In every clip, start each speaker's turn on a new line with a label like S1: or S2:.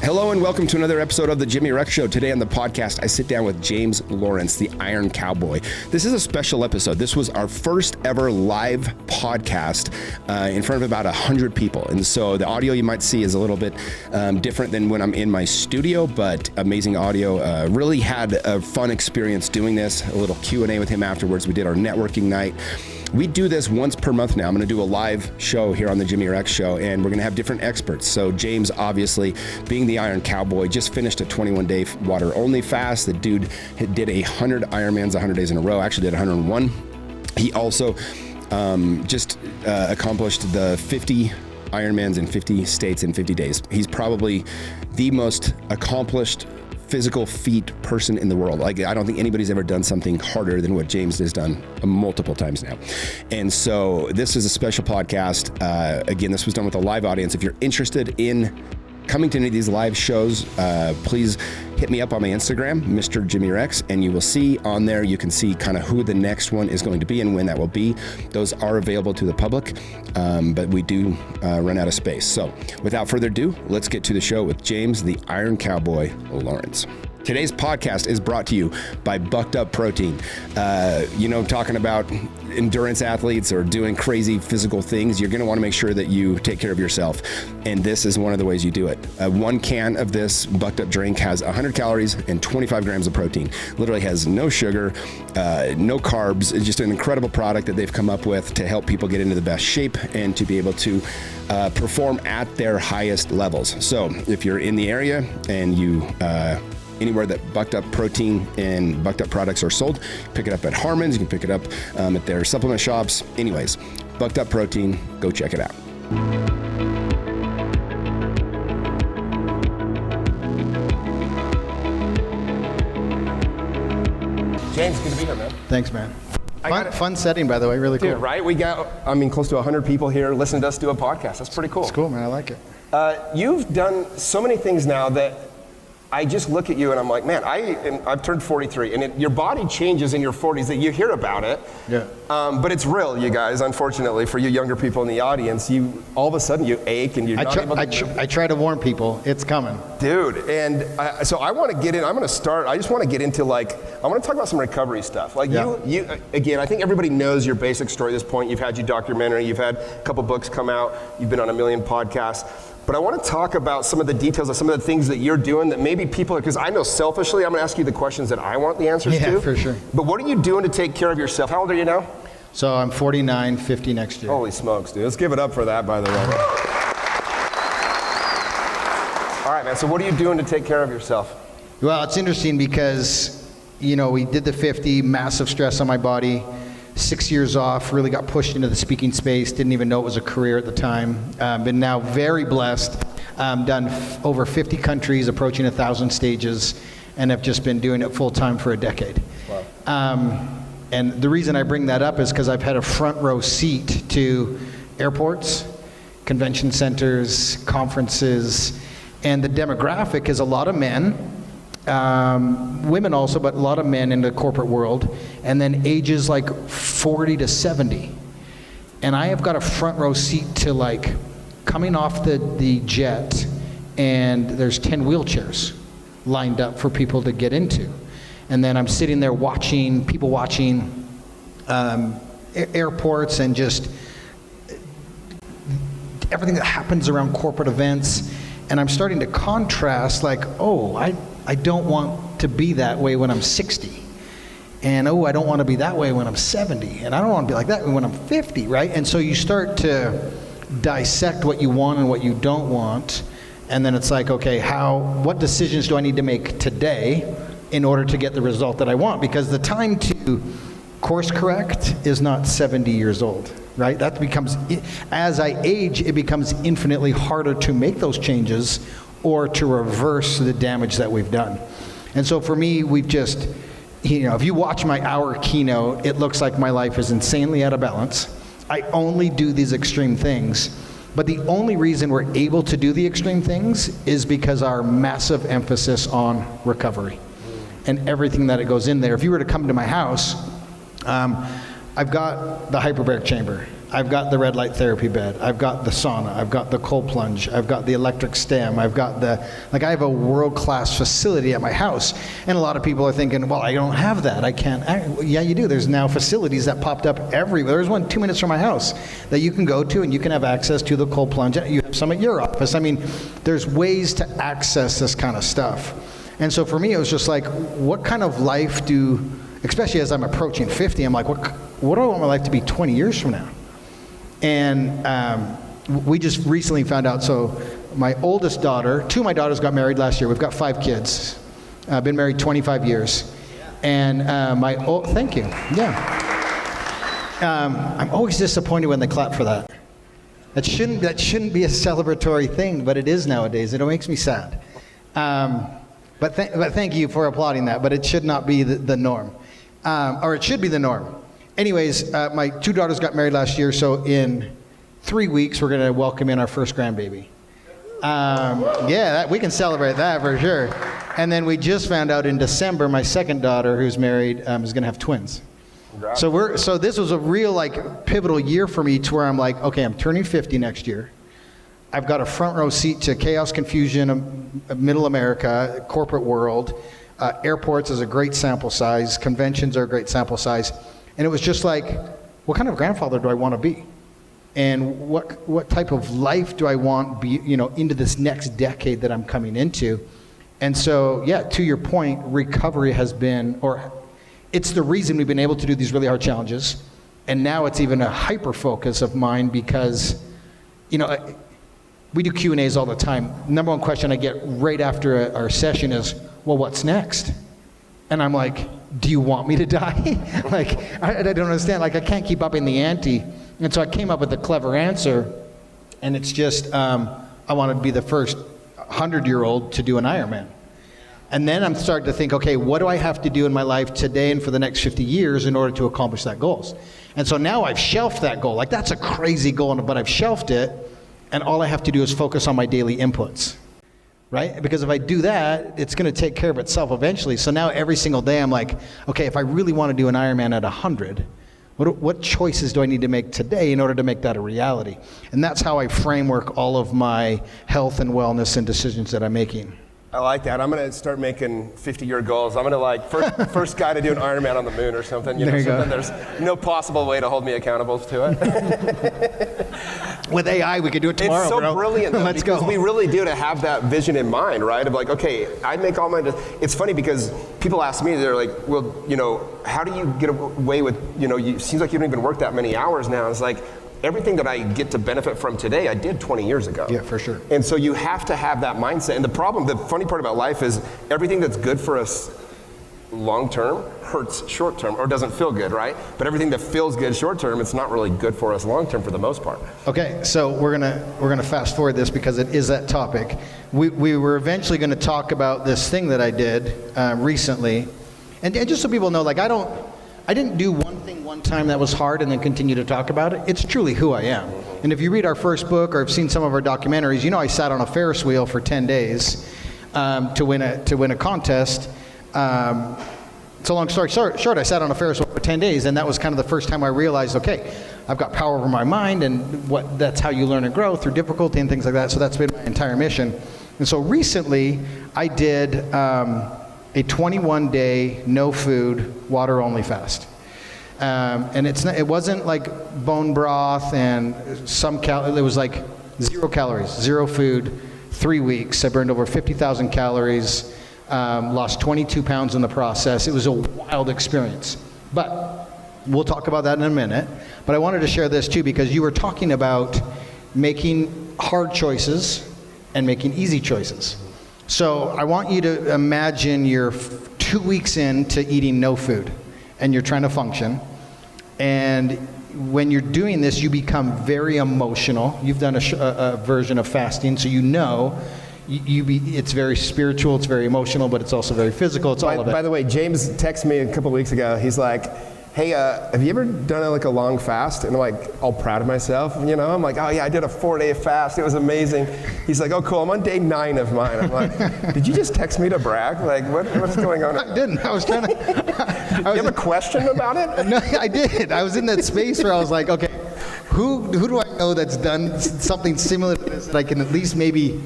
S1: Hello and welcome to another episode of the Jimmy Rex Show. Today on the podcast, I sit down with James Lawrence, the Iron Cowboy. This is a special episode. This was our first ever live podcast in front of about 100 people. And so the audio you might see is a little bit different than when I'm in my studio, but amazing audio. Really had a fun experience doing this. A little Q&A with him afterwards. We did our networking night. We do this once per month now. I'm going to do a live show here on the Jimmy Rex Show, and we're going to have different experts. So James, obviously, being the Iron Cowboy, just finished a 21-day water-only fast. The dude did 100 Ironmans 100 days in a row, actually did 101. He also just accomplished the 50 Ironmans in 50 states in 50 days. He's probably the most accomplished physical feat person in the world. Like, I don't think anybody's ever done something harder than what James has done multiple times now. And so this is a special podcast. Again, this was done with a live audience. If you're interested in coming to any of these live shows, please hit me up on my Instagram, Mr. Jimmy Rex, and you will see on there, you can see kind of who the next one is going to be and when that will be. Those are available to the public, but we do run out of space. So without further ado, let's get to the show with James, the Iron Cowboy Lawrence. Today's podcast is brought to you by Bucked Up Protein. Talking about endurance athletes or doing crazy physical things, you're going to want to make sure that you take care of yourself. And this is one of the ways you do it. One can of this Bucked Up drink has 100 calories and 25 grams of protein. Literally has no sugar, no carbs. It's just an incredible product that they've come up with to help people get into the best shape and to be able to perform at their highest levels. So if you're in the area and you anywhere that Bucked Up Protein and Bucked Up products are sold, pick it up at Harmon's, you can pick it up at their supplement shops. Anyways, Bucked Up Protein, go check it out. James, good to be here, man.
S2: Thanks, man. Fun setting, by the way, really cool.
S1: Dude, right? We got, close to 100 people here listening to us do a podcast. That's pretty cool.
S2: It's cool, man. I like it.
S1: You've done so many things now that I just look at you and I'm like, man, I've turned 43, and your body changes in your 40s. That you hear about it,
S2: yeah.
S1: But it's real, you guys. Unfortunately, for you younger people in the audience, all of a sudden you ache and you're not able to.
S2: I try to warn people, it's coming,
S1: dude. And so I want to get in. I just want to get into I want to talk about some recovery stuff. You again. I think everybody knows your basic story at this point. You've had your documentary. You've had a couple books come out. You've been on 1 million podcasts. But I want to talk about some of the details of some of the things that you're doing that maybe people, because I know selfishly, I'm going to ask you the questions that I want the answers to.
S2: Yeah, for sure.
S1: But what are you doing to take care of yourself? How old are you now?
S2: So I'm 49, 50 next year.
S1: Holy smokes, dude. Let's give it up for that, by the way. All right, man. So what are you doing to take care of yourself?
S2: Well, it's interesting because, we did the 50, massive stress on my body. 6 years off, really got pushed into the speaking space, didn't even know it was a career at the time. Been now very blessed, done over 50 countries, approaching 1,000 stages, and have just been doing it full time for a decade.
S1: Wow.
S2: And the reason I bring that up is because I've had a front row seat to airports, convention centers, conferences, and the demographic is a lot of men, women also, but a lot of men in the corporate world, and then ages 40 to 70. And I have got a front row seat to coming off the jet, and there's 10 wheelchairs lined up for people to get into. And then I'm sitting there watching airports and just everything that happens around corporate events. And I'm starting to contrast I don't want to be that way when I'm 60. And I don't want to be that way when I'm 70. And I don't want to be like that when I'm 50, right? And so you start to dissect what you want and what you don't want. And then it's okay, what decisions do I need to make today in order to get the result that I want? Because the time to course correct is not 70 years old, right? That becomes, as I age, it becomes infinitely harder to make those changes or to reverse the damage that we've done. And so for me, we've just, if you watch my hour keynote, it looks like my life is insanely out of balance. I only do these extreme things, but the only reason we're able to do the extreme things is because our massive emphasis on recovery and everything that it goes in there. If you were to come to my house, I've got the hyperbaric chamber. I've got the red light therapy bed, I've got the sauna, I've got the cold plunge, I've got the electric stem, I've got I have a world-class facility at my house. And a lot of people are thinking, well, I don't have that, I can't. Yeah, you do. There's now facilities that popped up everywhere. There's one 2 minutes from my house that you can go to, and you can have access to the cold plunge. You have some at your office. I mean, there's ways to access this kind of stuff. And so for me, it was just like, what kind of life especially as I'm approaching 50, I'm like, what do I want my life to be 20 years from now? And we just recently found out, so my oldest daughter, 2 of my daughters got married last year. We've got 5 kids. I've been married 25 years. And thank you, yeah. I'm always disappointed when they clap for that. That shouldn't be a celebratory thing, but it is nowadays. It makes me sad. But thank you for applauding that, but it should not be the norm. Or it should be the norm. Anyways, my 2 daughters got married last year, so in 3 weeks we're going to welcome in our first grandbaby. We can celebrate that for sure. And then we just found out in December, my second daughter, who's married, is going to have twins. Congrats. So this was a real pivotal year for me, to where I'm like, okay, I'm turning 50 next year. I've got a front row seat to chaos, confusion, middle America, corporate world. Airports is a great sample size. Conventions are a great sample size. And it was just like, what kind of grandfather do I want to be? And what type of life do I want into this next decade that I'm coming into? And so, yeah, to your point, recovery has been, or it's the reason we've been able to do these really hard challenges. And now it's even a hyper focus of mine, because, we do Q&As all the time. Number one question I get right after our session is, well, what's next? And I'm like, do you want me to die? I don't understand. I can't keep upping the ante. And so I came up with a clever answer, and it's just, I wanted to be the first 100-year-old to do an Ironman. And then I'm starting to think, okay, what do I have to do in my life today and for the next 50 years in order to accomplish that goal? And so now I've shelved that goal. That's a crazy goal, but I've shelved it, and all I have to do is focus on my daily inputs. Right? Because if I do that, it's going to take care of itself eventually. So now every single day I'm like, okay, if I really want to do an Ironman at 100, what choices do I need to make today in order to make that a reality? And that's how I framework all of my health and wellness and decisions that I'm making.
S1: I like that. I'm going to start making 50-year goals. I'm going to first guy to do an Ironman on the moon or something.
S2: There you go.
S1: There's no possible way to hold me accountable to
S2: it. With AI, we could do it tomorrow.
S1: It's so brilliant, though,
S2: Let's go.
S1: We really do, to have that vision in mind, right? Of okay, I make all my. It's funny because people ask me, they're like, well, how do you get away with, it seems like you don't even work that many hours now. It's like, everything that I get to benefit from today, I did 20 years ago.
S2: Yeah, for sure.
S1: And so you have to have that mindset. And the funny part about life is everything that's good for us long term hurts short term, or doesn't feel good, right? But everything that feels good short term, it's not really good for us long term for the most part.
S2: Okay, so we're gonna fast forward this because it is that topic. We were eventually going to talk about this thing that I did recently, and just so people know, I didn't do one thing one time that was hard and then continue to talk about it. It's truly who I am. And if you read our first book or have seen some of our documentaries, I sat on a Ferris wheel for 10 days to win a contest. So long story short, I sat on a Ferris wheel for 10 days, and that was kind of the first time I realized, okay, I've got power over my mind, and that's how you learn and grow, through difficulty and things like that. So that's been my entire mission. And so recently, I did a 21-day no food, water only fast. And it wasn't like bone broth and it was like 0 calories, 0 food, 3 weeks. I burned over 50,000 calories, lost 22 pounds in the process. It was a wild experience. But we'll talk about that in a minute. But I wanted to share this too, because you were talking about making hard choices and making easy choices. So I want you to imagine you're 2 weeks into eating no food, and you're trying to function. And when you're doing this, you become very emotional. You've done a version of fasting, so it's very spiritual, it's very emotional, but it's also very physical. It's all of it.
S1: By the way, James texted me a couple weeks ago. He's like, hey, have you ever done a long fast? And I'm like, all proud of myself, I'm like, oh yeah, I did a 4-day fast. It was amazing. He's like, oh cool, I'm on day 9 of mine. I'm like, did you just text me to brag? Like, what is going on?
S2: I didn't. I was trying to.
S1: You have a question about it?
S2: No, I did. I was in that space where I was like, okay, who do I know that's done something similar to this that I can at least maybe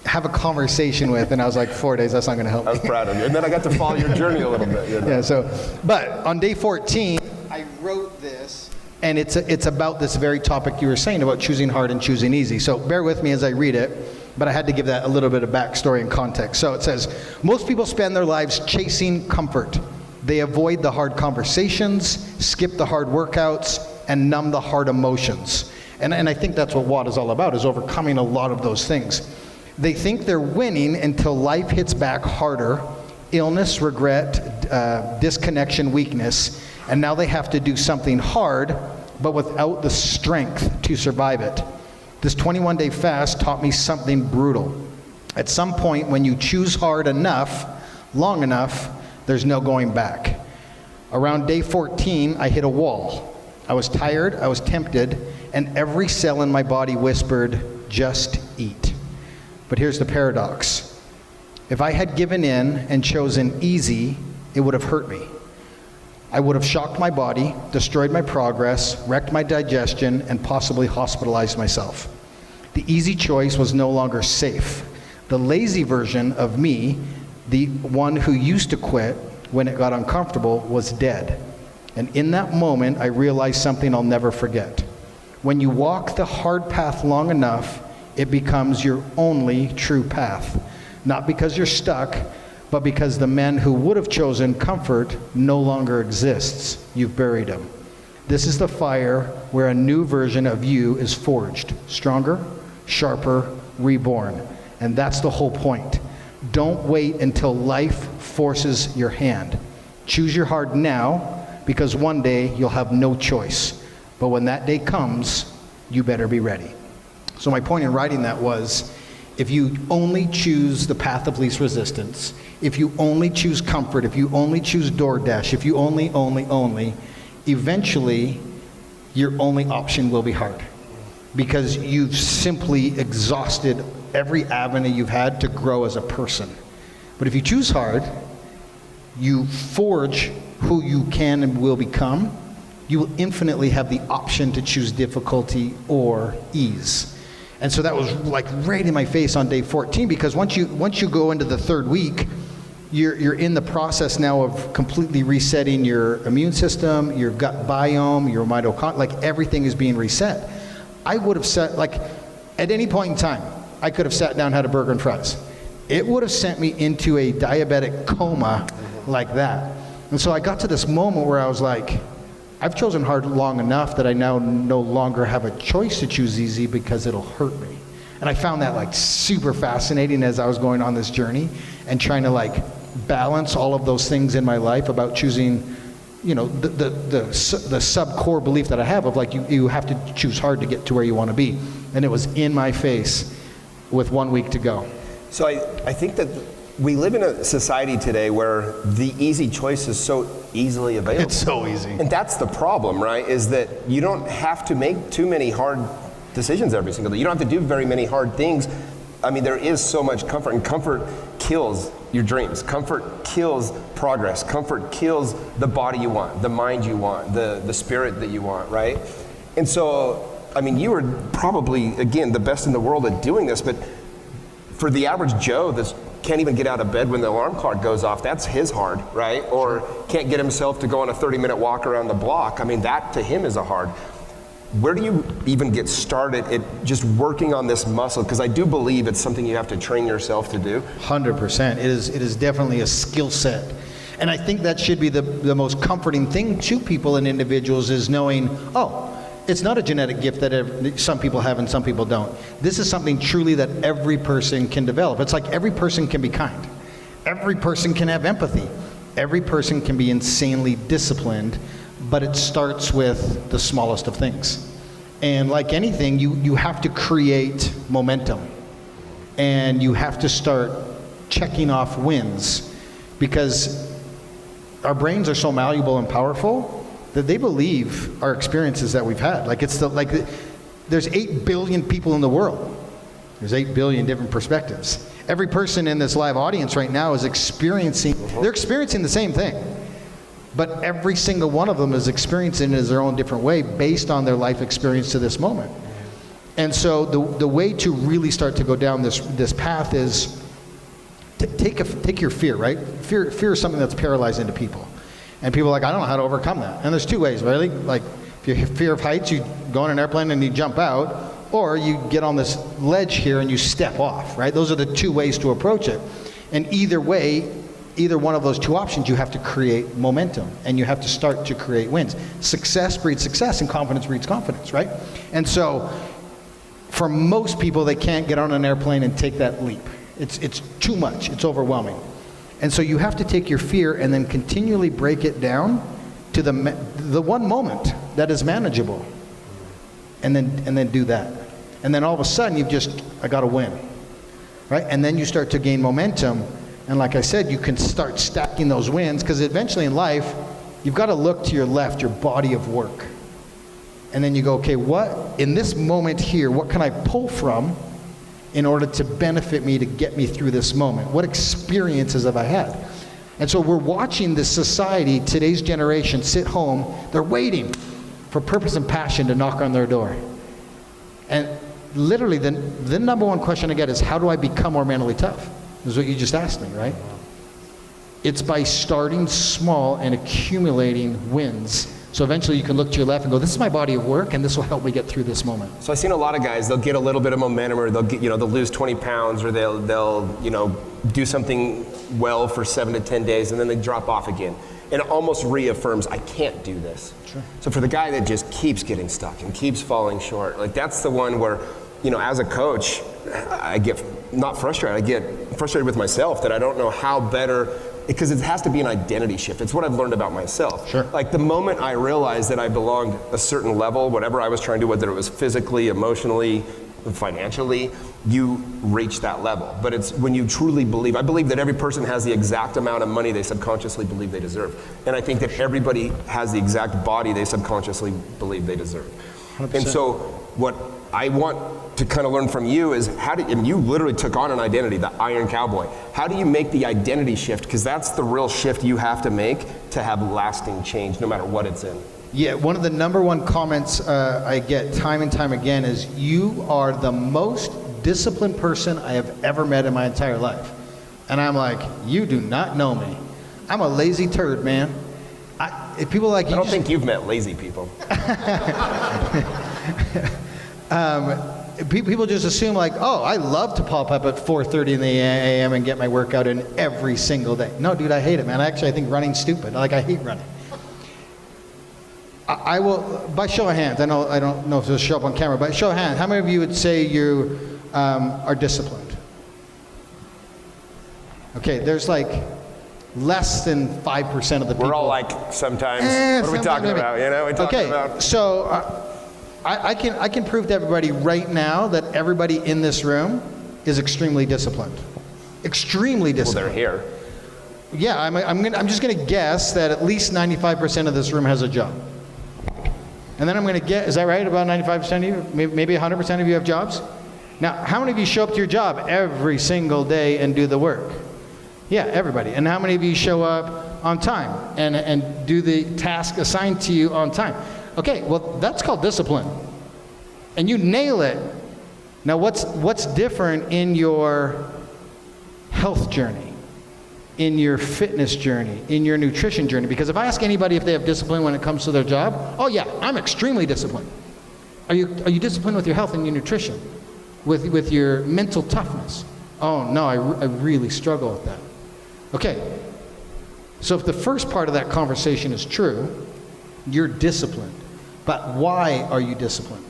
S2: have a conversation with? And I was like, 4 days, that's not going to help me.
S1: I was proud of you. And then I got to follow your journey a little bit. You know?
S2: Yeah, but on day 14, I wrote this, and it's about this very topic you were saying about choosing hard and choosing easy. So bear with me as I read it, but I had to give that a little bit of backstory and context. So it says, most people spend their lives chasing comfort. They avoid the hard conversations, skip the hard workouts, and numb the hard emotions. And I think that's what WOD is all about, is overcoming a lot of those things. They think they're winning until life hits back harder, illness, regret, disconnection, weakness, and now they have to do something hard, but without the strength to survive it. This 21-day fast taught me something brutal. At some point, when you choose hard enough, long enough, there's no going back. Around day 14, I hit a wall. I was tired, I was tempted, and every cell in my body whispered, just eat. But here's the paradox. If I had given in and chosen easy, it would have hurt me. I would have shocked my body, destroyed my progress, wrecked my digestion, and possibly hospitalized myself. The easy choice was no longer safe. The lazy version of me, the one who used to quit when it got uncomfortable, was dead. And in that moment, I realized something I'll never forget. When you walk the hard path long enough, it becomes your only true path. Not because you're stuck, but because the men who would have chosen comfort no longer exists. You've buried him. This is the fire where a new version of you is forged. Stronger, sharper, reborn. And that's the whole point. Don't wait until life forces your hand. Choose your hard now, because one day you'll have no choice. But when that day comes, you better be ready. So my point in writing that was, if you only choose the path of least resistance, if you only choose comfort, if you only choose DoorDash, if you only, eventually your only option will be hard. Because you've simply exhausted every avenue you've had to grow as a person. But if you choose hard, you forge who you can and will become. You will infinitely have the option to choose difficulty or ease. And so that was like right in my face on day 14, because once you go into the third week, you're in the process now of completely resetting your immune system, your gut biome, your mitochondria, like everything is being reset. I would have said, like, at any point in time, I could have sat down and had a burger and fries. It would have sent me into a diabetic coma like that. And so I got to this moment where I was like, I've chosen hard long enough that I now no longer have a choice to choose easy because it'll hurt me. And I found that like super fascinating as I was going on this journey and trying to like balance all of those things in my life about choosing, you know, the sub-core belief that I have of like you have to choose hard to get to where you want to be. And it was in my face with 1 week to go.
S1: So I think that we live in a society today where the easy choice is so easily available.
S2: It's so easy.
S1: And that's the problem, right? Is that you don't have to make too many hard decisions every single day. You don't have to do very many hard things. I mean, there is so much comfort, and comfort kills your dreams. Comfort kills progress. Comfort kills the body you want, the mind you want, the spirit that you want, right? And so, I mean, you were probably, again, the best in the world at doing this, but for the average Joe that can't even get out of bed when the alarm clock goes off, that's his hard, right? Or can't get himself to go on a 30-minute walk around the block. I mean, that to him is a hard. Where do you even get started at just working on this muscle? Because I do believe it's something you have to train yourself to do.
S2: 100%. It is definitely a skill set. And I think that should be the most comforting thing to people and individuals is knowing, oh, it's not a genetic gift that some people have and some people don't. This is something truly that every person can develop. It's like every person can be kind. Every person can have empathy. Every person can be insanely disciplined, but it starts with the smallest of things. And like anything, you have to create momentum. And you have to start checking off wins, because our brains are so malleable and powerful that they believe our experiences that we've had. Like there's 8 billion people in the world. There's 8 billion different perspectives. Every person in this live audience right now is experiencing the same thing. But every single one of them is experiencing it in their own different way based on their life experience to this moment. And so the way to really start to go down this path is take your fear, right? Fear is something that's paralyzing to people. And people are like, I don't know how to overcome that. And there's two ways, really. Like, if you have fear of heights, you go on an airplane and you jump out, or you get on this ledge here and you step off, right? Those are the two ways to approach it. And either way, either one of those two options, you have to create momentum and you have to start to create wins. Success breeds success and confidence breeds confidence, right? And so for most people, they can't get on an airplane and take that leap. It's too much, it's overwhelming. And so you have to take your fear and then continually break it down to the one moment that is manageable. And then do that. And then all of a sudden I got to win, right? And then you start to gain momentum. And like I said, you can start stacking those wins, because eventually in life, you've got to look to your left, your body of work. And then you go, okay, what, in this moment here, what can I pull from in order to benefit me, to get me through this moment? What experiences have I had? And so we're watching this society, today's generation, sit home. They're waiting for purpose and passion to knock on their door. And literally, the number one question I get is, how do I become more mentally tough? This is what you just asked me, right? It's by starting small and accumulating wins. So eventually you can look to your left and go, this is my body of work, and this will help me get through this moment.
S1: So I've seen a lot of guys, they'll get a little bit of momentum, or they'll get, they'll lose 20 pounds, or they'll do something well for 7 to 10 days, and then they drop off again. And it almost reaffirms, I can't do this.
S2: Sure.
S1: So for the guy that just keeps getting stuck and keeps falling short, like that's the one where, as a coach, I get not frustrated, I get frustrated with myself that I don't know how better, because it has to be an identity shift. It's what I've learned about myself.
S2: Sure.
S1: Like the moment I realized that I belonged a certain level, whatever I was trying to do, whether it was physically, emotionally, financially, you reach that level. But it's when you truly believe. I believe that every person has the exact amount of money they subconsciously believe they deserve. And I think that everybody has the exact body they subconsciously believe they deserve.
S2: 100%.
S1: And so what I want to kind of learn from you is and you literally took on an identity, the Iron Cowboy. How do you make the identity shift? Because that's the real shift you have to make to have lasting change, no matter what it's in.
S2: Yeah, one of the number one comments I get time and time again is, you are the most disciplined person I have ever met in my entire life. And I'm like, you do not know me. I'm a lazy turd, man. If people are like,
S1: I don't think you've met lazy people.
S2: People just assume like, oh, I love to pop up at 4:30 in the a.m. and get my workout in every single day. No, dude, I hate it, man. Actually, I think running's stupid. Like, I hate running. I will, by show of hands, I don't know if this will show up on camera, but show of hands, how many of you would say you are disciplined? Okay, there's like less than 5% of the people.
S1: We're all like, sometimes, what are we talking about? We're talking about.
S2: So I can prove to everybody right now that everybody in this room is extremely disciplined. Extremely disciplined.
S1: Well, they're here.
S2: Yeah, I'm just going to guess that at least 95% of this room has a job. And then I'm going to get, is that right, about 95% of you? Maybe 100% of you have jobs? Now, how many of you show up to your job every single day and do the work? Yeah, everybody. And how many of you show up on time and do the task assigned to you on time? Okay, well, that's called discipline. And you nail it. Now, what's different in your health journey, in your fitness journey, in your nutrition journey? Because if I ask anybody if they have discipline when it comes to their job, oh yeah, I'm extremely disciplined. Are you disciplined with your health and your nutrition? With your mental toughness? Oh no, I really struggle with that. Okay, so if the first part of that conversation is true, you're disciplined. But why are you disciplined?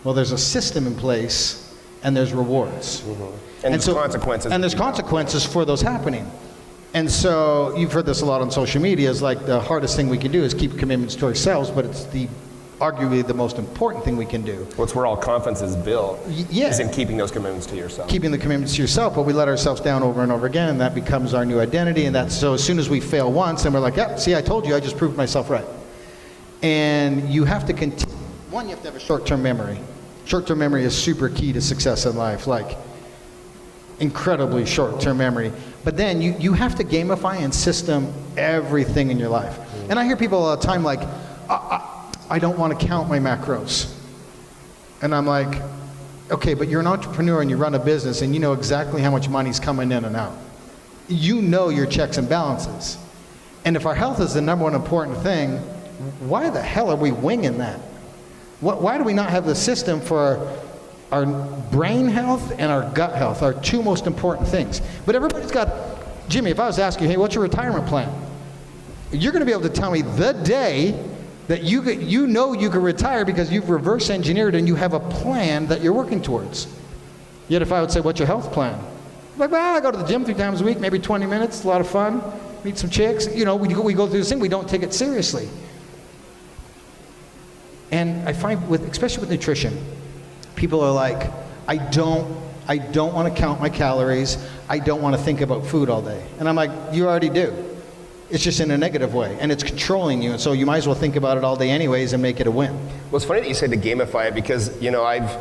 S2: Well, there's a system in place and there's rewards.
S1: Mm-hmm. And there's consequences.
S2: And there's consequences for those happening. And so you've heard this a lot on social media, is like the hardest thing we can do is keep commitments to ourselves, but it's arguably the most important thing we can do.
S1: Well, it's where all confidence is built,
S2: yeah.
S1: Is in keeping those commitments to yourself.
S2: Keeping the commitments to yourself, but we let ourselves down over and over again, and that becomes our new identity. And that's, so as soon as we fail once, then we're like, yeah, see, I told you, I just proved myself right. And you have to continue. One, you have to have a short-term memory. Short-term memory is super key to success in life. Like, incredibly short-term memory. But then you have to gamify and system everything in your life. And I hear people all the time like, I don't want to count my macros. And I'm like, okay, but you're an entrepreneur and you run a business and you know exactly how much money's coming in and out. You know your checks and balances. And if our health is the number one important thing, why the hell are we winging that? Why do we not have the system for our brain health and our gut health, our two most important things? But everybody's got, Jimmy, if I was to ask you, hey, what's your retirement plan? You're going to be able to tell me the day that you know you can retire because you've reverse engineered and you have a plan that you're working towards. Yet if I would say, what's your health plan? Like, well, I go to the gym 3 times a week, maybe 20 minutes, it's a lot of fun, meet some chicks. You know, we go through this thing, we don't take it seriously. And I find, especially with nutrition, people are like, I don't want to count my calories, I don't want to think about food all day. And I'm like, you already do. It's just in a negative way, and it's controlling you, and so you might as well think about it all day anyways and make it a win.
S1: Well, it's funny that you say to gamify it because, you know, I've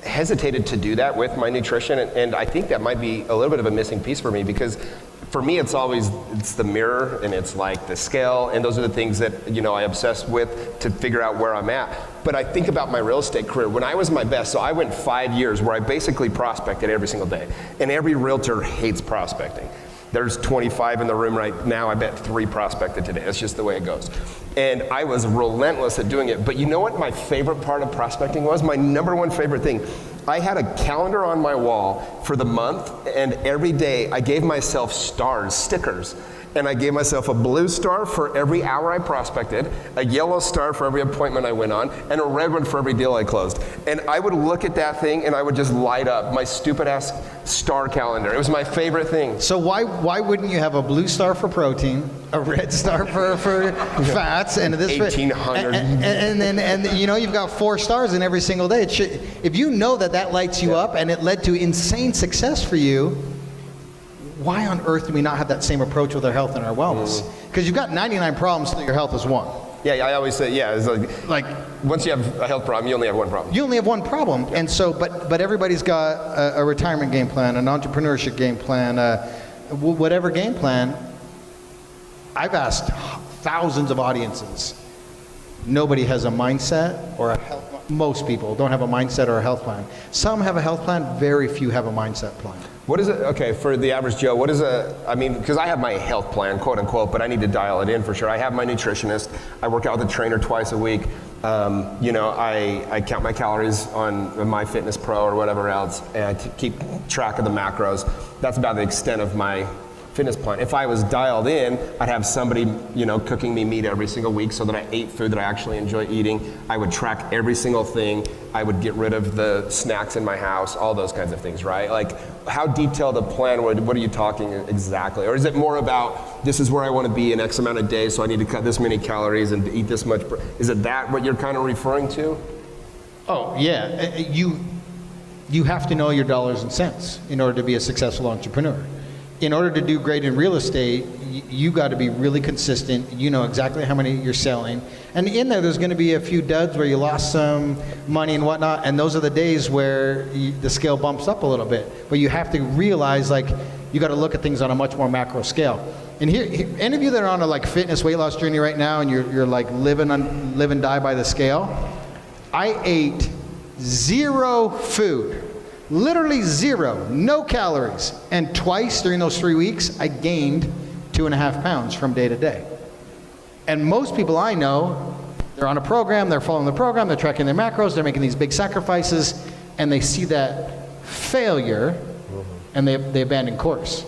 S1: hesitated to do that with my nutrition, and I think that might be a little bit of a missing piece for me because for me it's the mirror and it's like the scale, and those are the things that, you know, I obsess with to figure out where I'm at. But I think about my real estate career. When I was my best, so I went 5 years where I basically prospected every single day, and every realtor hates prospecting. There's 25 in the room right now. I bet 3 prospected today. That's just the way it goes. And I was relentless at doing it. But you know what my favorite part of prospecting was? My number one favorite thing. I had a calendar on my wall for the month, and every day I gave myself stars, stickers. And I gave myself a blue star for every hour I prospected, a yellow star for every appointment I went on, and a red one for every deal I closed. And I would look at that thing and I would just light up my stupid ass star calendar. It was my favorite thing.
S2: So why wouldn't you have a blue star for protein, a red star for fats, and this
S1: 1800,
S2: and you know you've got 4 stars in every single day. If you know that lights you up and it led to insane success for you, why on earth do we not have that same approach with our health and our wellness? Because you've got 99 problems, so your health is 1.
S1: Yeah, I always say, yeah, it's like once you have a health problem, you only have 1 problem.
S2: You only have 1 problem, and so, but everybody's got a retirement game plan, an entrepreneurship game plan, whatever game plan. I've asked thousands of audiences. Nobody has a mindset or a health. Most people don't have a mindset or a health plan. Some have a health plan. Very few have a mindset plan.
S1: What is it? Okay, for the average Joe, what is I mean, because I have my health plan, quote unquote, but I need to dial it in for sure. I have my nutritionist. I work out with a trainer twice a week. You know, I count my calories on MyFitnessPro or whatever else, and I keep track of the macros. That's about the extent of my fitness plan. If I was dialed in, I'd have somebody, you know, cooking me meat every single week so that I ate food that I actually enjoy eating. I would track every single thing. I would get rid of the snacks in my house, all those kinds of things, right? Like, how detailed a plan, what are you talking exactly? Or is it more about, this is where I want to be in X amount of days, so I need to cut this many calories and eat this much? Is it that what you're kind of referring to?
S2: Oh, yeah. You have to know your dollars and cents in order to be a successful entrepreneur. In order to do great in real estate, you got to be really consistent. You know exactly how many you're selling. And in there's going to be a few duds where you lost some money and whatnot, and those are the days where the scale bumps up a little bit. But you have to realize, like, you got to look at things on a much more macro scale. And here any of you that are on a like fitness weight loss journey right now and you're like live and die by the scale, I ate 0 food. Literally 0, no calories. And twice during those 3 weeks, I gained 2.5 pounds from day to day. And most people I know, they're on a program, they're following the program, they're tracking their macros, they're making these big sacrifices, and they see that failure, and they abandon course.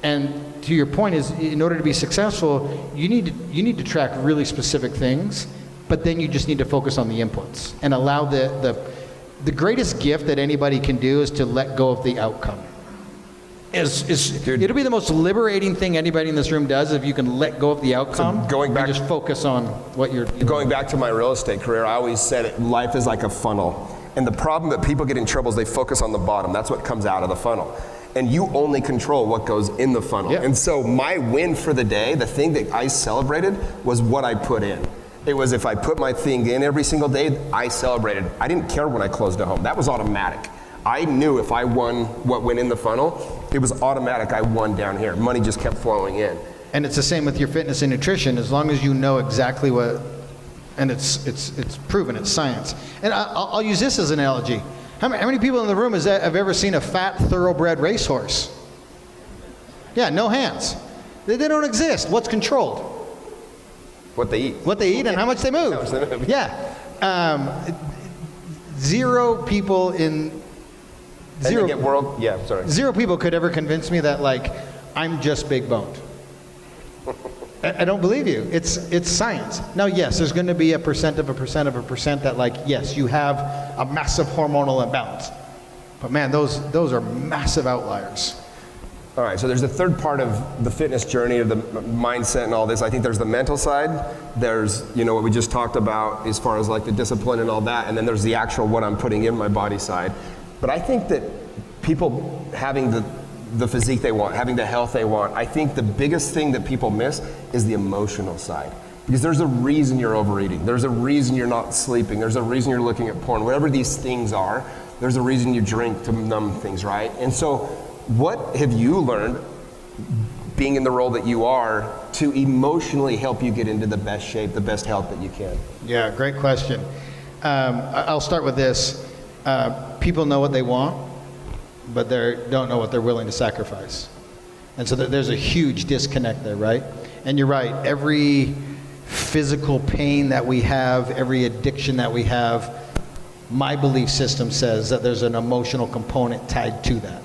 S2: And to your point is, in order to be successful, you need to track really specific things, but then you just need to focus on the inputs and allow the greatest gift that anybody can do is to let go of the outcome. It'll be the most liberating thing anybody in this room does if you can let go of the outcome and just focus on what you're doing.
S1: Going back to my real estate career, I always said it, life is like a funnel. And the problem that people get in trouble is they focus on the bottom. That's what comes out of the funnel. And you only control what goes in the funnel. Yeah. And so my win for the day, the thing that I celebrated, was what I put in. It was if I put my thing in every single day, I celebrated. I didn't care when I closed at home. That was automatic. I knew if I won what went in the funnel, it was automatic. I won down here. Money just kept flowing in.
S2: And it's the same with your fitness and nutrition. As long as you know exactly what, and it's proven, it's science. And I'll use this as an analogy. How many people in the room have ever seen a fat thoroughbred racehorse? Yeah, no hands. They don't exist. What's controlled?
S1: What they eat.
S2: What they eat and how much they move. Yeah. Zero people in zero people could ever convince me that like I'm just big boned. I don't believe you. It's science. Now, yes, there's going to be a percent of a percent of a percent that like, yes, you have a massive hormonal imbalance. But man, those are massive outliers.
S1: All right, so there's the third part of the fitness journey, of the mindset and all this. I think there's the mental side. There's, what we just talked about as far as like the discipline and all that. And then there's the actual what I'm putting in my body side. But I think that people having the physique they want, having the health they want, I think the biggest thing that people miss is the emotional side. Because there's a reason you're overeating. There's a reason you're not sleeping. There's a reason you're looking at porn. Whatever these things are, there's a reason you drink to numb things, right? And so what have you learned being in the role that you are to emotionally help you get into the best shape, the best health that you can?
S2: Yeah, great question. I'll start with this. People know what they want, but they don't know what they're willing to sacrifice. And so there's a huge disconnect there, right? And you're right, every physical pain that we have, every addiction that we have, my belief system says that there's an emotional component tied to that.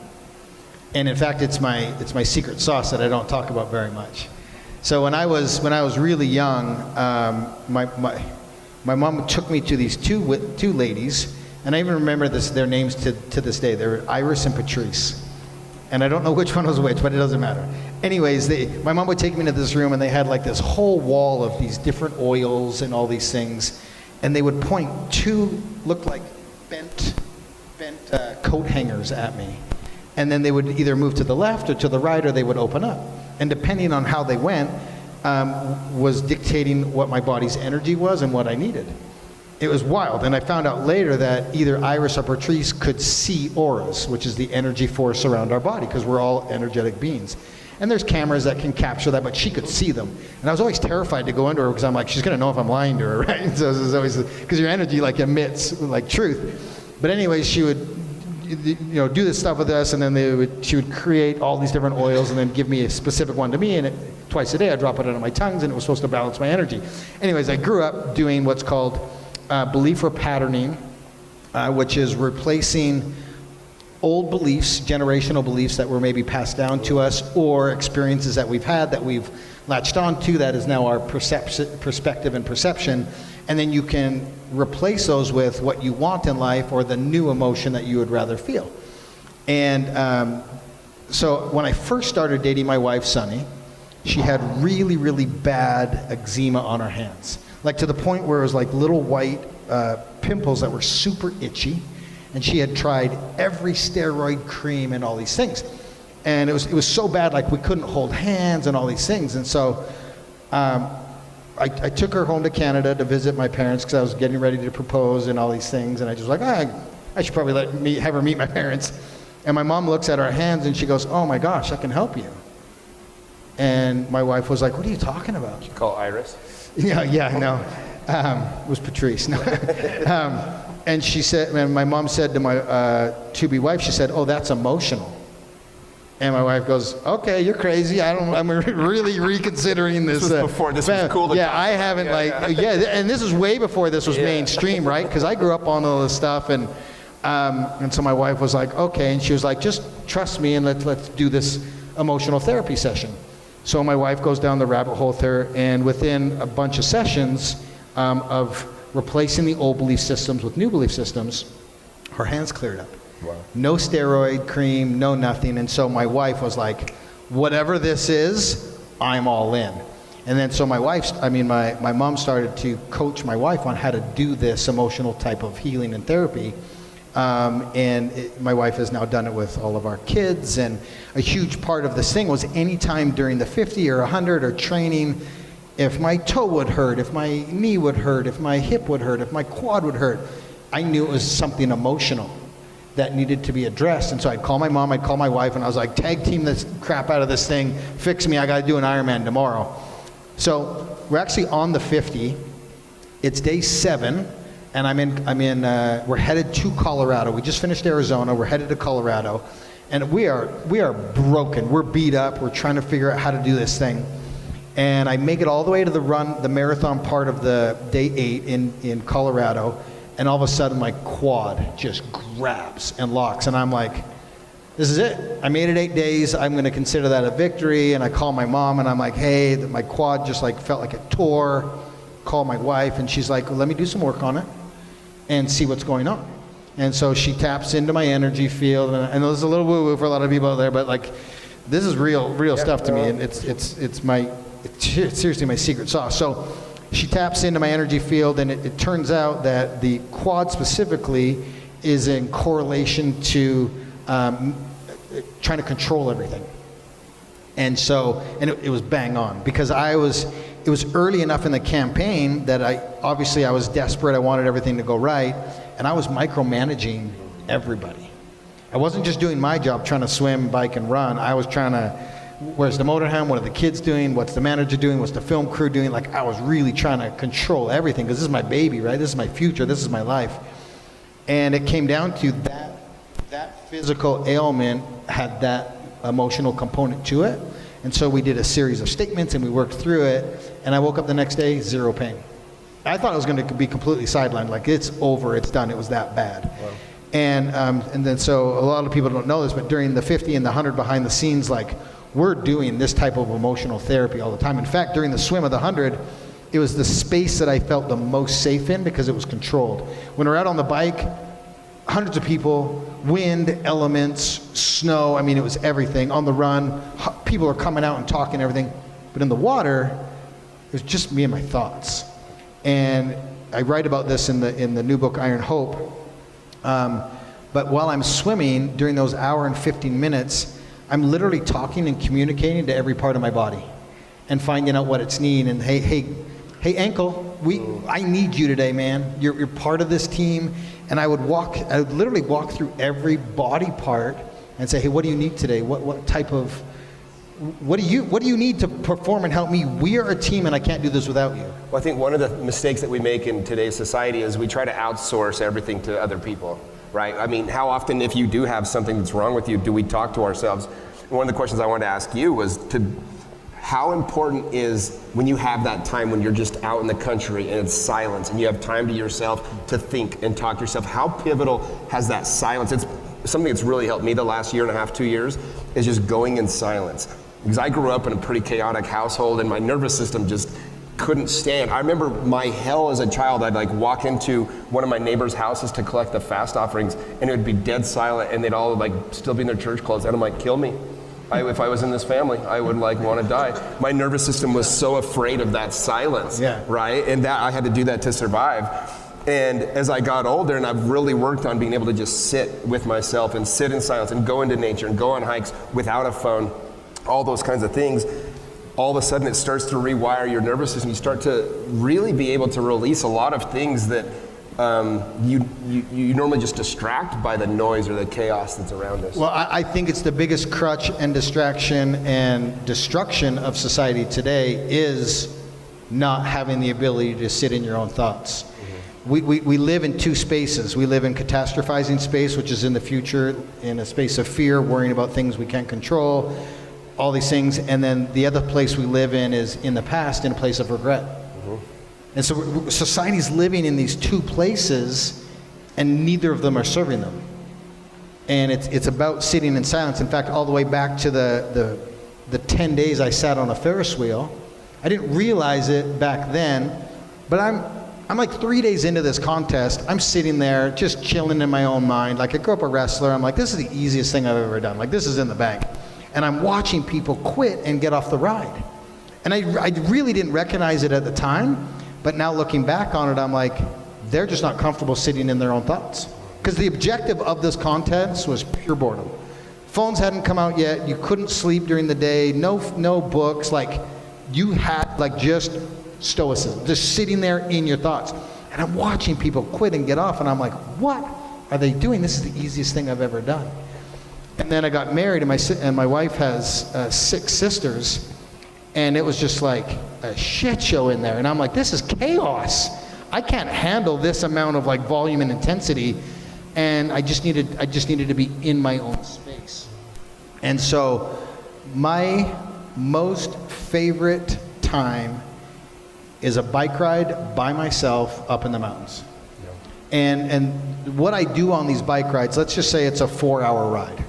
S2: And in fact, it's my secret sauce that I don't talk about very much. So when I was really young, my mom took me to these two ladies, and I even remember their names to this day. They're Iris and Patrice. And I don't know which one was which, but it doesn't matter. Anyways, my mom would take me into this room, and they had like this whole wall of these different oils and all these things. And they would point two, looked like bent coat hangers at me. And then they would either move to the left or to the right, or they would open up. And depending on how they went, was dictating what my body's energy was and what I needed. It was wild. And I found out later that either Iris or Patrice could see auras, which is the energy force around our body, because we're all energetic beings. And there's cameras that can capture that, but she could see them. And I was always terrified to go into her, because I'm like, she's going to know if I'm lying to her, right? So it was always, because your energy like emits like truth. But anyways, she would do this stuff with us, and then she would create all these different oils and then give me a specific one to me, and twice a day I'd drop it on my tongues, and it was supposed to balance my energy. Anyways, I grew up doing what's called belief repatterning, which is replacing old beliefs, generational beliefs that were maybe passed down to us, or experiences that we've had that we've latched onto that is now our perspective and perception. And then you can replace those with what you want in life, or the new emotion that you would rather feel. And so when I first started dating my wife, Sunny, she had really, really bad eczema on her hands. Like to the point where it was like little white pimples that were super itchy. And she had tried every steroid cream and all these things. And it was so bad, like we couldn't hold hands and all these things. And so I took her home to Canada to visit my parents, because I was getting ready to propose and all these things. And I just was like, I should probably have her meet my parents. And my mom looks at her hands and she goes, "Oh my gosh, I can help you." And my wife was like, "What are you talking about?"
S1: Did you call Iris?
S2: Yeah, no. It was Patrice. No. And she said, and my mom said to my to-be wife, she said, "Oh, that's emotional." And my wife goes, "Okay, you're crazy. I'm really reconsidering this."
S1: This was before this was cool.
S2: I haven't and this is way before this was mainstream, right? Because I grew up on all this stuff, and so my wife was like, "Okay," and she was like, "Just trust me, and let's do this emotional therapy session." So my wife goes down the rabbit hole there, and within a bunch of sessions of replacing the old belief systems with new belief systems, her hands cleared up.
S1: Wow.
S2: No steroid cream, no nothing. And so my wife was like, whatever this is, I'm all in. And then so my mom started to coach my wife on how to do this emotional type of healing and therapy. My wife has now done it with all of our kids. And a huge part of this thing was anytime during the 50 or 100 or training, if my toe would hurt, if my knee would hurt, if my hip would hurt, if my quad would hurt, I knew it was something emotional. that needed to be addressed. And so I'd call my mom, I'd call my wife, and I was like, tag team this crap out of this thing, fix me, I gotta do an Ironman tomorrow. So we're actually on the 50. It's day 7, and we're headed to Colorado. We just finished Arizona, we're headed to Colorado, and we are broken, we're beat up, we're trying to figure out how to do this thing. And I make it all the way to the marathon part of the day 8 in Colorado, and all of a sudden my quad just grabs and locks, and I'm like, this is it. I made it 8 days. I'm going to consider that a victory. And I call my mom, and I'm like, hey, my quad just like felt like it tore. Call my wife, and she's like, well, let me do some work on it and see what's going on. And so she taps into my energy field, and I know this is a little woo-woo for a lot of people out there, but like, this is real stuff to me, and it's seriously my secret sauce. So she taps into my energy field, and it turns out that the quad specifically is in correlation to trying to control everything. And so, it was bang on, because it was early enough in the campaign that I was desperate. I wanted everything to go right, and I was micromanaging everybody. I wasn't just doing my job, trying to swim, bike, and run. I was trying to, where's the motorhome? What are the kids doing? What's the manager doing? What's the film crew doing? Like, I was really trying to control everything, because this is my baby, right? This is my future. This is my life. And it came down to that physical ailment had that emotional component to it. And so we did a series of statements, and we worked through it. And I woke up the next day, 0 pain. I thought I was going to be completely sidelined, like it's over, it's done. It was that bad. Wow. And then so a lot of people don't know this, but during the 50 and the 100 behind the scenes, like, we're doing this type of emotional therapy all the time. In fact, during the swim of the 100, it was the space that I felt the most safe in, because it was controlled. When we're out on the bike, hundreds of people, wind, elements, snow, I mean, it was everything. On the run, people are coming out and talking and everything. But in the water, it was just me and my thoughts. And I write about this in the new book, Iron Hope. But while I'm swimming, during those hour and 15 minutes, I'm literally talking and communicating to every part of my body and finding out what it's needing. And hey, ankle, I need you today, man. You're part of this team. And I would literally walk through every body part and say, hey, what do you need today? What do you need to perform and help me? We are a team, and I can't do this without you.
S1: Well, I think one of the mistakes that we make in today's society is we try to outsource everything to other people, right? I mean, how often, if you do have something that's wrong with you, do we talk to ourselves? And one of the questions I wanted to ask you was how important is when you have that time when you're just out in the country and it's silence and you have time to yourself to think and talk to yourself, how pivotal has that silence? It's something that's really helped me the last 1.5 years, 2 years, is just going in silence. Because I grew up in a pretty chaotic household, and my nervous system just couldn't stand. I remember my hell as a child. I'd like walk into one of my neighbors' houses to collect the fast offerings, and it would be dead silent, and they'd all like still be in their church clothes, and I'm like, kill me. If I was in this family, I would like want to die. My nervous system was so afraid of that silence, right? And that I had to do that to survive. And as I got older, and I've really worked on being able to just sit with myself and sit in silence and go into nature and go on hikes without a phone, all those kinds of things, all of a sudden it starts to rewire your nervous system. You start to really be able to release a lot of things that you normally just distract by the noise or the chaos that's around us.
S2: Well, I think it's the biggest crutch and distraction and destruction of society today is not having the ability to sit in your own thoughts. Mm-hmm. We live in two spaces. We live in catastrophizing space, which is in the future, in a space of fear, worrying about things we can't control, all these things. And then the other place we live in is in the past, in a place of regret. And so society's living in these two places, and neither of them are serving them. And it's about sitting in silence. In fact, all the way back to the 10 days I sat on a Ferris wheel, I didn't realize it back then, but I'm like 3 days into this contest. I'm sitting there just chilling in my own mind. Like, I grew up a wrestler. I'm like, this is the easiest thing I've ever done. Like, this is in the bank. And I'm watching people quit and get off the ride. And I really didn't recognize it at the time. But now looking back on it, I'm like, they're just not comfortable sitting in their own thoughts. Because the objective of this contest was pure boredom. Phones hadn't come out yet. You couldn't sleep during the day. No books. Like, you had like just stoicism, just sitting there in your thoughts. And I'm watching people quit and get off, and I'm like, what are they doing? This is the easiest thing I've ever done. And then I got married, and my wife has 6 sisters, and it was just like a shit show in there. And I'm like, this is chaos. I can't handle this amount of like volume and intensity, and I just needed to be in my own space. And so my most favorite time is a bike ride by myself up in the mountains. And what I do on these bike rides, let's just say it's a 4-hour ride.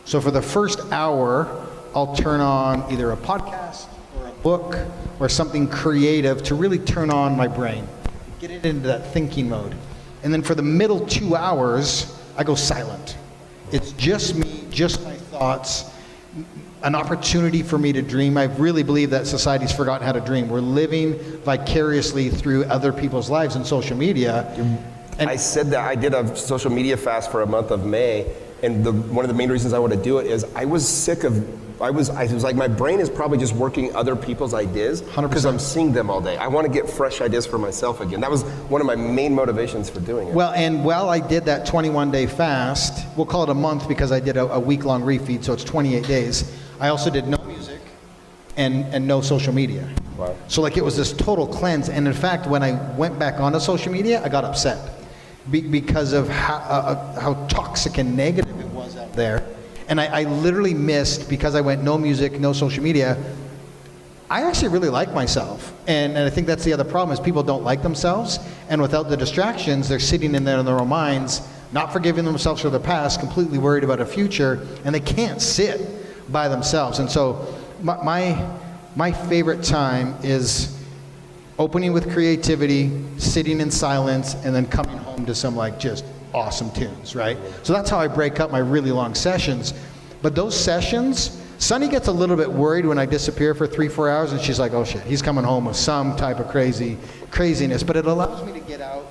S2: So for the first hour, I'll turn on either a podcast or a book or something creative to really turn on my brain, get it into that thinking mode. And then for the middle 2 hours, I go silent. It's just me, just my thoughts, an opportunity for me to dream. I really believe that society's forgotten how to dream. We're living vicariously through other people's lives and social media.
S1: And I said that I did a social media fast for a month of May, and one of the main reasons I want to do it is I was sick of, I was like, my brain is probably just working other people's ideas
S2: 100%.
S1: Because I'm seeing them all day. I want to get fresh ideas for myself again. That was one of my main motivations for doing it.
S2: Well, and while I did that 21-day fast, we'll call it a month because I did a week-long refeed, so it's 28 days. I also did no music and no social media.
S1: Wow.
S2: So like it was this total cleanse. And in fact, when I went back onto social media, I got upset because of how toxic and negative it was out there. And I literally missed, because I went no music, no social media, I actually really like myself. And I think that's the other problem, is people don't like themselves. And without the distractions, they're sitting in their own minds, not forgiving themselves for the past, completely worried about a future, and they can't sit by themselves. And so my favorite time is opening with creativity, sitting in silence, and then coming home to some like just awesome tunes, right? So that's how I break up my really long sessions. But those sessions, Sunny gets a little bit worried when I disappear for 3-4 hours, and she's like, oh shit, he's coming home with some type of craziness. But it allows me to get out.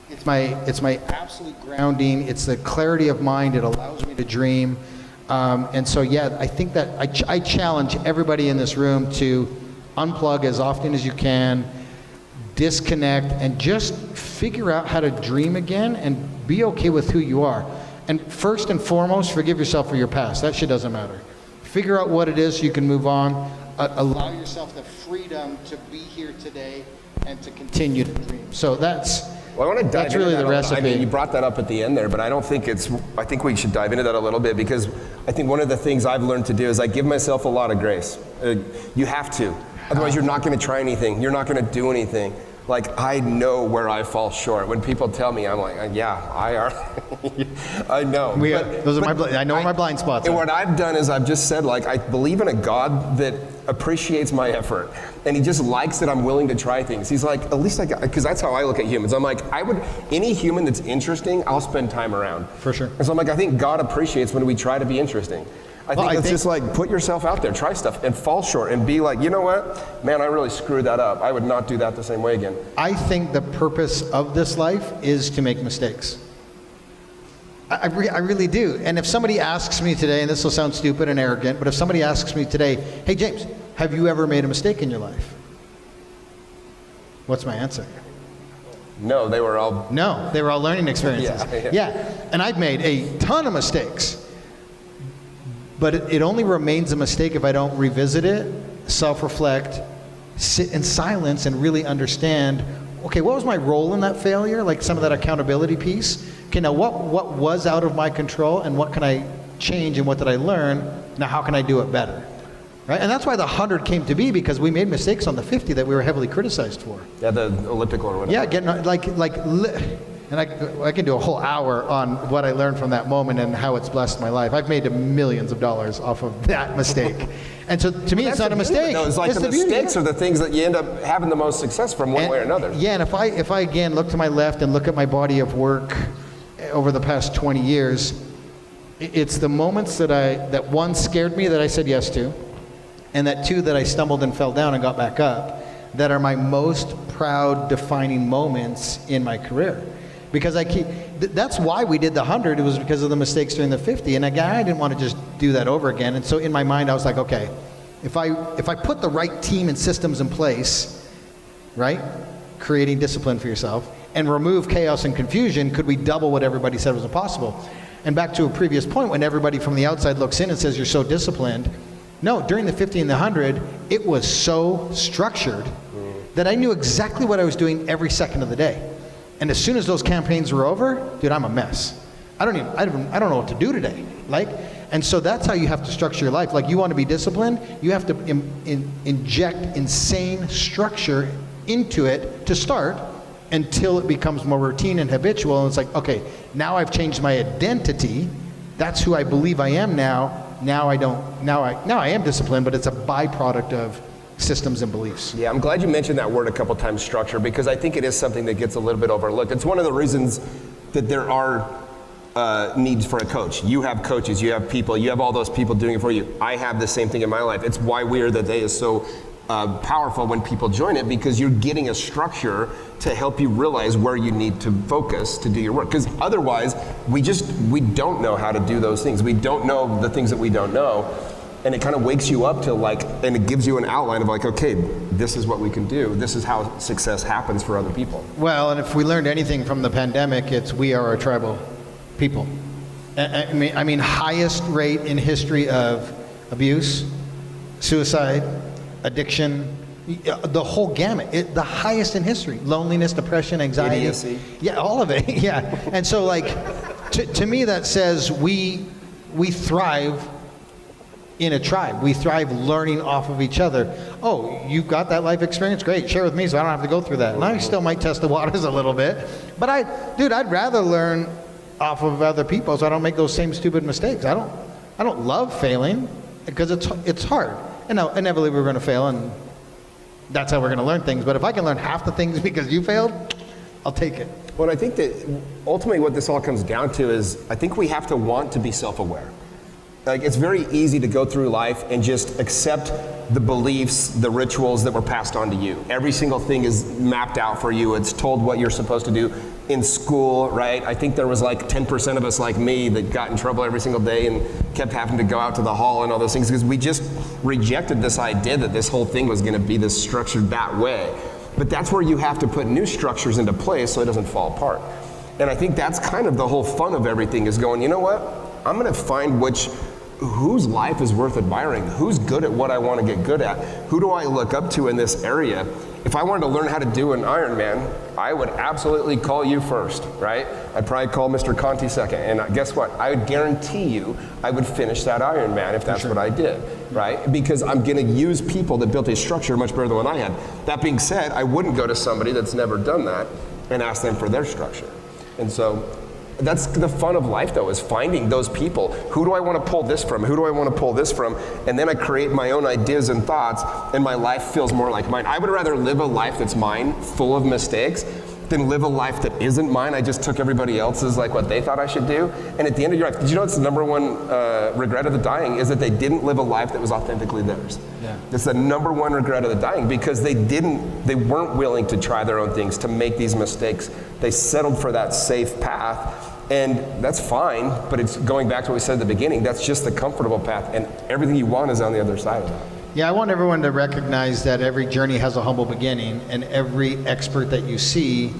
S2: It's my absolute grounding. It's the clarity of mind. It allows me to dream. And so yeah, I think that I challenge everybody in this room to unplug as often as you can, disconnect, and just figure out how to dream again and be okay with who you are. And first and foremost, forgive yourself for your past. That shit doesn't matter. Figure out what it is so you can move on. Allow yourself the freedom to be here today and to continue to dream. So that's
S1: I want to dive
S2: that's
S1: into
S2: really
S1: that
S2: the recipe.
S1: I mean, you brought that up at the end there, but I think we should dive into that a little bit, because I think one of the things I've learned to do is I give myself a lot of grace. You have to. Otherwise, you're not going to try anything. You're not going to do anything. Like, I know where I fall short. When people tell me, I'm like, yeah, I know.
S2: I know where my blind spots are.
S1: And what I've done is I've just said, like, I believe in a God that appreciates my effort, and he just likes that I'm willing to try things. He's like, at least because that's how I look at humans. I'm like, any human that's interesting, I'll spend time around.
S2: For sure.
S1: And so I'm like, I think God appreciates when we try to be interesting. I think it's just like, put yourself out there, try stuff, and fall short, and be like, you know what? Man, I really screwed that up. I would not do that the same way again.
S2: I think the purpose of this life is to make mistakes. I really do. And if somebody asks me today, and this will sound stupid and arrogant, but if somebody asks me today, hey James, have you ever made a mistake in your life? What's my answer?
S1: No, they were all
S2: learning experiences. Yeah. And I've made a ton of mistakes. But it only remains a mistake if I don't revisit it, self-reflect, sit in silence, and really understand, okay, what was my role in that failure? Like some of that accountability piece. Okay, now what was out of my control, and what can I change, and what did I learn? Now how can I do it better? Right? And that's why the 100 came to be, because we made mistakes on the 50 that we were heavily criticized for.
S1: Yeah, the elliptical or whatever.
S2: Yeah, and I can do a whole hour on what I learned from that moment and how it's blessed my life. I've made millions of dollars off of that mistake. And so to me, it's not a mistake.
S1: No, it's like the mistakes are the things that you end up having the most success from one way or another.
S2: Yeah, and if I again look to my left and look at my body of work over the past 20 years, it's the moments that one scared me that I said yes to, and that two that I stumbled and fell down and got back up, that are my most proud defining moments in my career. Because that's why we did the 100. It was because of the mistakes during the 50. And again, I didn't want to just do that over again. And so in my mind, I was like, okay, if I put the right team and systems in place, right? Creating discipline for yourself, and remove chaos and confusion, could we double what everybody said was impossible? And back to a previous point, when everybody from the outside looks in and says you're so disciplined, no, during the 50 and the 100, it was so structured that I knew exactly what I was doing every second of the day. And as soon as those campaigns were over, dude, I'm a mess. I don't know what to do today. And so that's how you have to structure your life. Like, you want to be disciplined, you have to inject insane structure into it to start, until it becomes more routine and habitual. And it's like, okay, now I've changed my identity. That's who I believe I am now. Now I am disciplined, but it's a byproduct of systems and beliefs.
S1: Yeah, I'm glad you mentioned that word a couple times, structure, because I think it is something that gets a little bit overlooked. It's one of the reasons that there are needs for a coach. You have coaches, you have people, you have all those people doing it for you. I have the same thing in my life. It's why We Are The Day is so powerful when people join it, because you're getting a structure to help you realize where you need to focus to do your work. Because otherwise, we don't know how to do those things. We don't know the things that we don't know. And it kind of wakes you up to and it gives you an outline of okay, this is what we can do. This is how success happens for other people.
S2: Well, and if we learned anything from the pandemic, it's we are a tribal people. I mean, highest rate in history of abuse, suicide, addiction, the whole gamut, the highest in history. Loneliness, depression, anxiety.
S1: Idiocy.
S2: Yeah, all of it, yeah. And so to me that says we thrive in a tribe. We thrive learning off of each other. Oh, you got that life experience? Great, share with me so I don't have to go through that. And I still might test the waters a little bit, but I'd rather learn off of other people so I don't make those same stupid mistakes. I don't love failing because it's hard. And no, inevitably we're going to fail, and that's how we're going to learn things. But if I can learn half the things because you failed, I'll take it.
S1: Well, I think that ultimately what this all comes down to is I think we have to want to be self-aware. Like, it's very easy to go through life and just accept the beliefs, the rituals that were passed on to you. Every single thing is mapped out for you. It's told what you're supposed to do in school, right? I think there was 10% of us like me that got in trouble every single day and kept having to go out to the hall and all those things because we just rejected this idea that this whole thing was going to be this structured that way. But that's where you have to put new structures into place so it doesn't fall apart. And I think that's kind of the whole fun of everything, is going, you know what? I'm going to find whose life is worth admiring, who's good at what I want to get good at, who do I look up to in this area. If I wanted to learn how to do an Ironman, I would absolutely call you first, right? I'd probably call Mr. Conti second, and guess what? I would guarantee you I would finish that Ironman if that's what I did, right? Because I'm going to use people that built a structure much better than what I had. That being said, I wouldn't go to somebody that's never done that and ask them for their structure. And so that's the fun of life, though, is finding those people. Who do I want to pull this from? Who do I want to pull this from? And then I create my own ideas and thoughts, and my life feels more like mine. I would rather live a life that's mine, full of mistakes, than live a life that isn't mine. I just took everybody else's, what they thought I should do. And at the end of your life, did you know it's the number one regret of the dying is that they didn't live a life that was authentically theirs. Yeah. It's the number one regret of the dying, because they weren't willing to try their own things, to make these mistakes. They settled for that safe path. And that's fine, but it's going back to what we said at the beginning. That's just the comfortable path, and everything you want is on the other side of that.
S2: Yeah, I want everyone to recognize that every journey has a humble beginning, and every expert that you see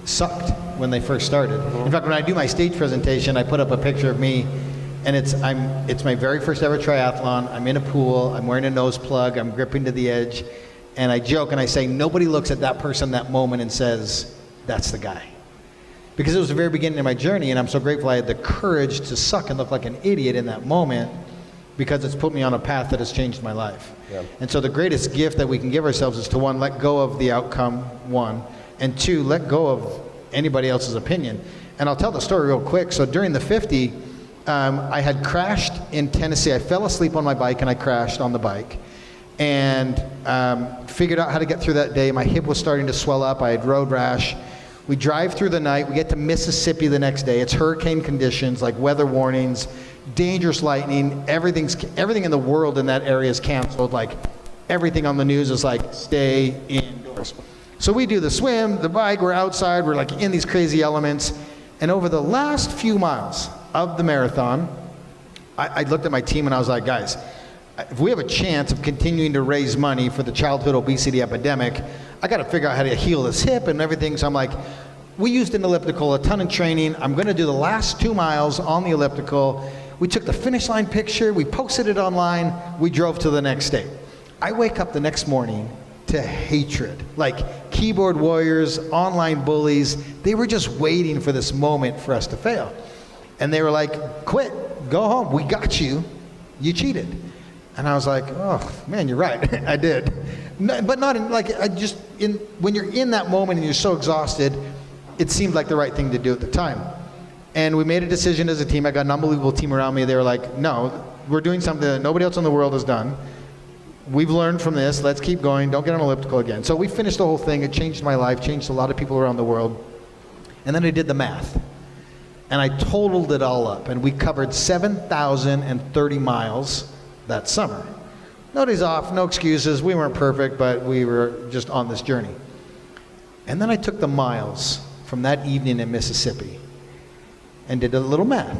S2: sucked when they first started. Mm-hmm. In fact, when I do my stage presentation, I put up a picture of me, and it's my very first ever triathlon. I'm in a pool, I'm wearing a nose plug, I'm gripping to the edge, and I joke and I say, nobody looks at that person that moment and says, that's the guy. Because it was the very beginning of my journey, and I'm so grateful I had the courage to suck and look like an idiot in that moment, because it's put me on a path that has changed my life. Yeah. And so the greatest gift that we can give ourselves is to, one, let go of the outcome, one, and two, let go of anybody else's opinion. And I'll tell the story real quick. So during the 50, I had crashed in Tennessee. I fell asleep on my bike and I crashed on the bike, and figured out how to get through that day. My hip was starting to swell up. I had road rash. We drive through the night. We get to Mississippi the next day. It's hurricane conditions, weather warnings, dangerous lightning. Everything in the world in that area is canceled. Everything on the news is stay indoors. So we do the swim, the bike, we're outside, we're in these crazy elements. And over the last few miles of the marathon, I looked at my team and I was like, guys, if we have a chance of continuing to raise money for the childhood obesity epidemic, I got to figure out how to heal this hip and everything. So I'm like, we used an elliptical a ton in training. I'm going to do the last 2 miles on the elliptical. We took the finish line picture, we posted it online, we drove to the next day. I wake up the next morning to hatred. Like keyboard warriors, online bullies, they were just waiting for this moment for us to fail. And they were like, quit, go home, we got you, you cheated. And I was like, oh man, you're right, I did. No, but not in, like, when you're in that moment and you're so exhausted, it seemed like the right thing to do at the time. And we made a decision as a team. I got an unbelievable team around me. They were like, no, we're doing something that nobody else in the world has done. We've learned from this. Let's keep going. Don't get on elliptical again. So we finished the whole thing. It changed my life, changed a lot of people around the world. And then I did the math. And I totaled it all up. And we covered 7,030 miles that summer. No days off, no excuses. We weren't perfect, but we were just on this journey. And then I took the miles from that evening in Mississippi and did a little math.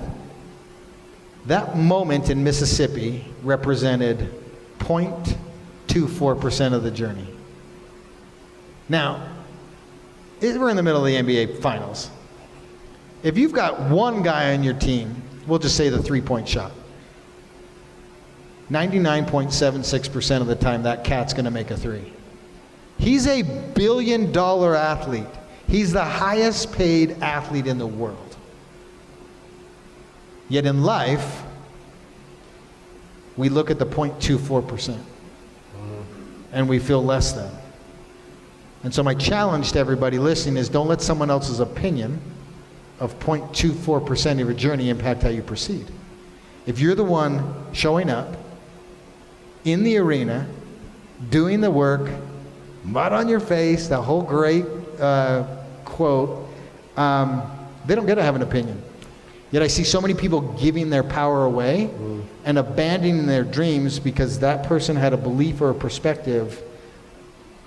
S2: That moment in Mississippi represented 0.24% of the journey. Now, we're in the middle of the NBA Finals. If you've got one guy on your team, we'll just say the 3-point shot, 99.76% of the time that cat's going to make a three. He's a billion-dollar athlete. He's the highest paid athlete in the world. Yet in life, we look at the 0.24% and we feel less than. And so my challenge to everybody listening is don't let someone else's opinion of 0.24% of your journey impact how you proceed. If you're the one showing up in the arena, doing the work, mud on your face, that whole great quote, they don't get to have an opinion. Yet I see so many people giving their power away and abandoning their dreams because that person had a belief or a perspective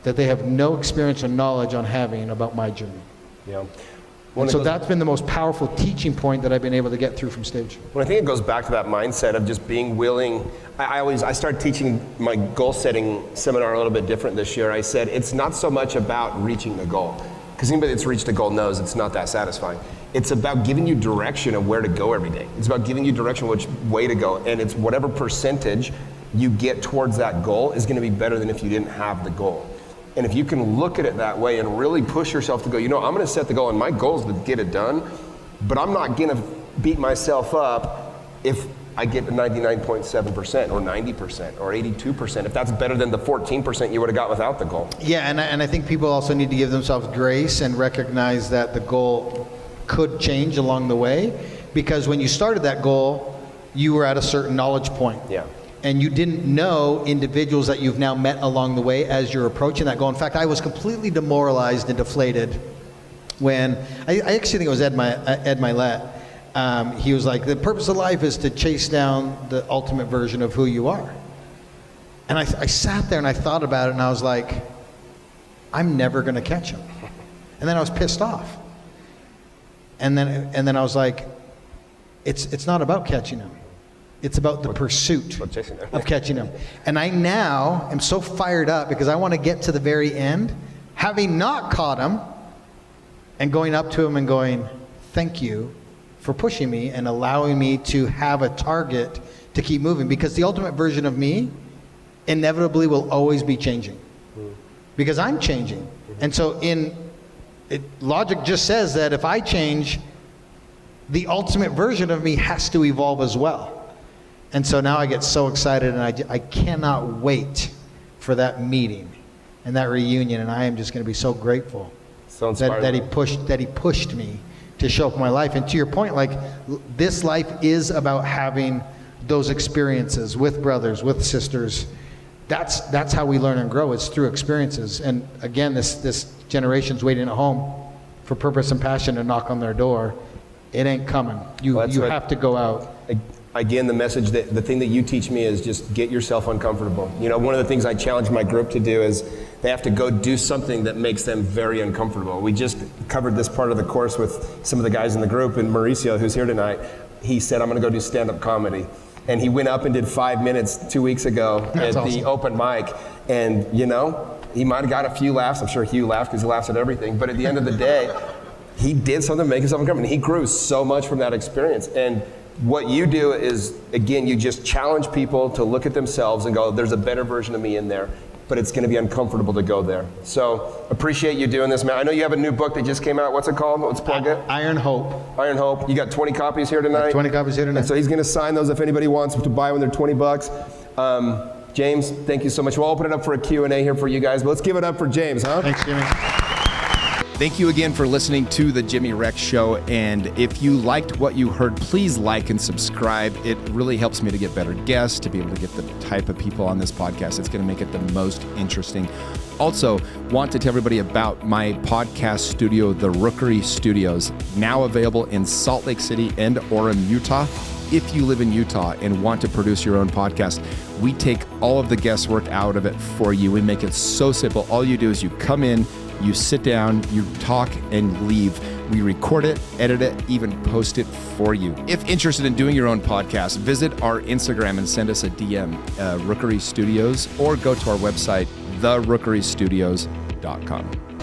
S2: that they have no experience or knowledge on having about my journey.
S1: Yeah.
S2: And so that's been the most powerful teaching point that I've been able to get through from stage.
S1: Well, I think it goes back to that mindset of just being willing. I started teaching my goal setting seminar a little bit different this year. I said it's not so much about reaching the goal, because anybody that's reached a goal knows it's not that satisfying. It's about giving you direction of where to go every day. It's about giving you direction which way to go, and it's whatever percentage you get towards that goal is going to be better than if you didn't have the goal. And if you can look at it that way and really push yourself to go, I'm going to set the goal, and my goal is to get it done, but I'm not going to beat myself up if I get 99.7% or 90% or 82%, if that's better than the 14% you would have got without the goal.
S2: Yeah, and I think people also need to give themselves grace and recognize that the goal could change along the way, because when you started that goal, you were at a certain knowledge point.
S1: Yeah.
S2: And you didn't know individuals that you've now met along the way as you're approaching that goal. In fact, I was completely demoralized and deflated when, I actually think it was Ed Milet. He was like, the purpose of life is to chase down the ultimate version of who you are. And I sat there and I thought about it, and I was like, I'm never going to catch him. And then I was pissed off. And then I was like, it's not about catching him. It's about the pursuit of catching him. And I now am so fired up because I want to get to the very end, having not caught him, and going up to him and going, thank you for pushing me and allowing me to have a target to keep moving. Because the ultimate version of me inevitably will always be changing. Because I'm changing. And so logic just says that if I change, the ultimate version of me has to evolve as well. And so now I get so excited, and I cannot wait for that meeting and that reunion, and I am just going to be so grateful that he pushed me to show up in my life. And to your point, like, this life is about having those experiences with brothers, with sisters. That's how we learn and grow. It's through experiences. And again, this generation's waiting at home for purpose and passion to knock on their door. It ain't coming. You have to go out.
S1: Again, the message, the thing that you teach me is just get yourself uncomfortable. One of the things I challenge my group to do is they have to go do something that makes them very uncomfortable. We just covered this part of the course with some of the guys in the group, and Mauricio, who's here tonight, he said, I'm going to go do stand-up comedy. And he went up and did 5 minutes 2 weeks ago at the open mic. And, he might have got a few laughs. I'm sure Hugh laughed because he laughs at everything. But at the end of the day, he did something to make himself uncomfortable. And he grew so much from that experience. And what you do is, again, you just challenge people to look at themselves and go, there's a better version of me in there, but it's going to be uncomfortable to go there. So appreciate you doing this, man. I know you have a new book that just came out. What's it called? Let's plug it.
S2: Iron Hope.
S1: Iron Hope. You got 20 copies here tonight?
S2: 20 copies here tonight.
S1: And so he's going to sign those if anybody wants to buy when they're $20. James, thank you so much. We'll open it up for a Q&A here for you guys, but let's give it up for James, huh?
S2: Thanks, Jimmy.
S1: Thank you again for listening to the Jimmy Rex Show. And if you liked what you heard, please like and subscribe. It really helps me to get better guests, to be able to get the type of people on this podcast. It's going to make it the most interesting. Also, want to tell everybody about my podcast studio, The Rookery Studios, now available in Salt Lake City and Orem, Utah. If you live in Utah and want to produce your own podcast, we take all of the guesswork out of it for you. We make it so simple. All you do is you come in, you sit down, you talk, and leave. We record it, edit it, even post it for you. If interested in doing your own podcast, visit our Instagram and send us a DM, Rookery Studios, or go to our website, therookerystudios.com.